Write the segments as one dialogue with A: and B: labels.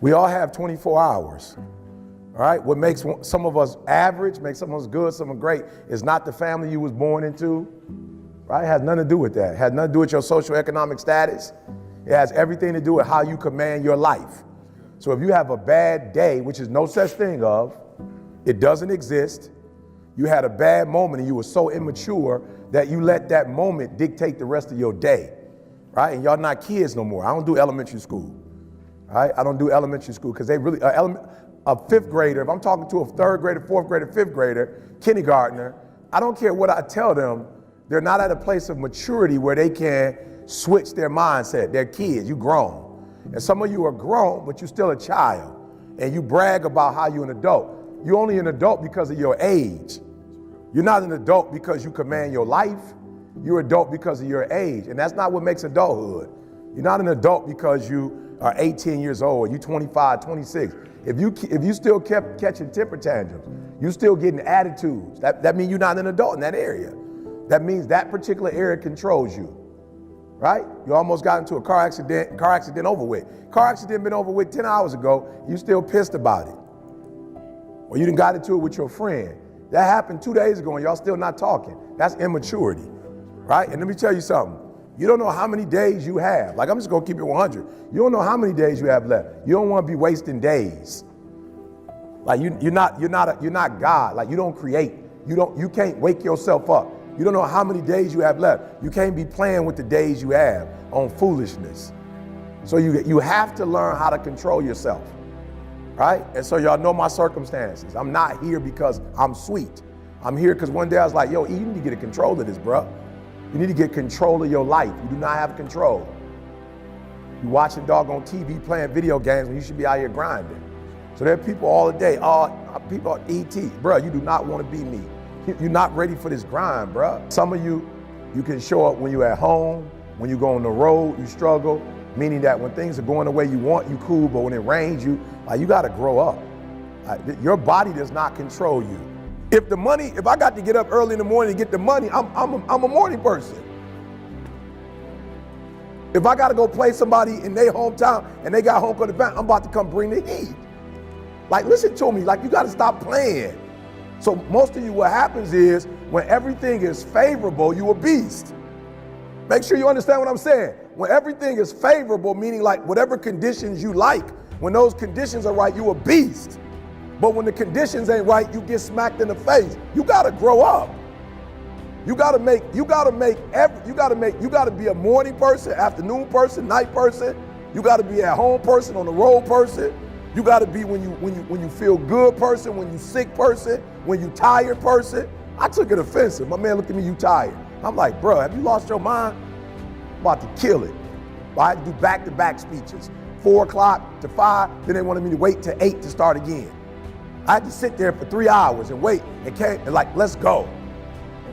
A: We all have 24 hours. All right, what makes some of us average, makes some of us good, some of us great, is not the family you was born into, right? It has nothing to do with that. It has nothing to do with your socioeconomic status. It has everything to do with how you command your life. So if you have a bad day, which is no such thing of, it doesn't exist, you had a bad moment and you were so immature that you let that moment dictate the rest of your day, right? And y'all not kids no more. I don't do elementary school, right? I don't do elementary school because they really, a fifth grader, if I'm talking to a third grader, fourth grader, fifth grader, kindergartner, I don't care what I tell them, they're not at a place of maturity where they can switch their mindset. They're kids, you grown. And some of you are grown, but you're still a child. And you brag about how you're an adult. You're only an adult because of your age. You're not an adult because you command your life. You're an adult because of your age. And that's not what makes adulthood. You're not an adult because you are 18 years old, you're 25, 26. If you still kept catching temper tantrums, you still getting attitudes, that means you're not an adult in that area. That means that particular area controls you, right? You almost got into a car accident over with. Car accident been over with 10 hours ago, you still pissed about it. Or you done got into it with your friend. That happened 2 days ago and y'all still not talking. That's immaturity, right? And let me tell you something. You don't know how many days you have. Like, I'm just gonna keep it 100. You don't know how many days you have left. You don't wanna be wasting days. Like you're not God. Like you don't create. You can't wake yourself up. You don't know how many days you have left. You can't be playing with the days you have on foolishness. So you have to learn how to control yourself, right? And so y'all know my circumstances. I'm not here because I'm sweet. I'm here because one day I was like, yo, E, you need to get a control of this, bro. You need to get control of your life. You do not have control. You watching doggone TV playing video games when you should be out here grinding. So there are people all the day, people are ET. Bro, you do not want to be me. You're not ready for this grind, bro. Some of you can show up when you're at home, when you go on the road, you struggle, meaning that when things are going the way you want, you cool, but when it rains, you gotta grow up. Your body does not control you. If I got to get up early in the morning to get the money, I'm a morning person. If I got to go play somebody in their hometown and they got home court advantage, I'm about to come bring the heat. Like, listen to me, like you got to stop playing. So most of you, what happens is when everything is favorable, you a beast. Make sure you understand what I'm saying. When everything is favorable, meaning like whatever conditions you like, when those conditions are right, you a beast. But when the conditions ain't right, you get smacked in the face. You gotta grow up. You gotta be a morning person, afternoon person, night person. You gotta be at home person, on the road person. You gotta be when you feel good person, when you sick person, when you tired person. I took it offensive. My man looked at me, you tired. I'm like, bro, have you lost your mind? I'm about to kill it. I had to do back-to-back speeches, 4 o'clock to 5, then they wanted me to wait till 8 to start again. I had to sit there for 3 hours and wait and like, let's go.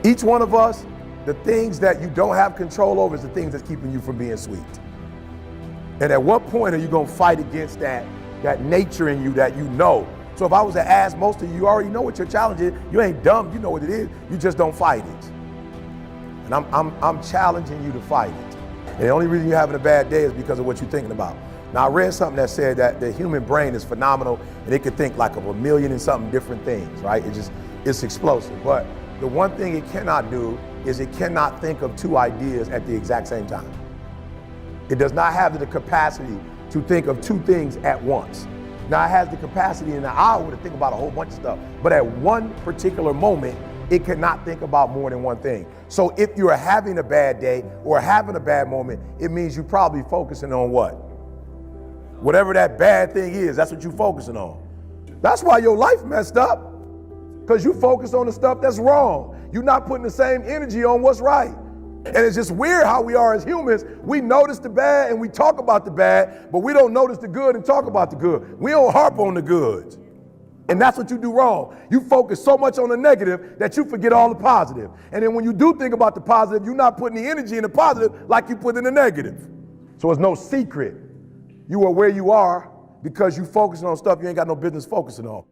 A: Each one of us, the things that you don't have control over is the things that's keeping you from being sweet. And at what point are you gonna fight against that nature in you that you know? So if I was to ask most of you, you already know what your challenge is. You ain't dumb, you know what it is. You just don't fight it. And I'm challenging you to fight it. And the only reason you're having a bad day is because of what you're thinking about. Now, I read something that said that the human brain is phenomenal and it can think like of 1 million and something different things, right? It's explosive. But the one thing it cannot do is it cannot think of 2 ideas at the exact same time. It does not have the capacity to think of 2 things at once. Now, it has the capacity in an hour to think about a whole bunch of stuff, but at one particular moment, it cannot think about more than one thing. So if you're having a bad day or having a bad moment, it means you're probably focusing on what? Whatever that bad thing is, that's what you're focusing on. That's why your life messed up, because you focus on the stuff that's wrong. You're not putting the same energy on what's right. And it's just weird how we are as humans. We notice the bad and we talk about the bad, but we don't notice the good and talk about the good. We don't harp on the good. And that's what you do wrong. You focus so much on the negative that you forget all the positive. And then when you do think about the positive, you're not putting the energy in the positive like you put in the negative. So it's no secret. You are where you are because you focusing on stuff you ain't got no business focusing on.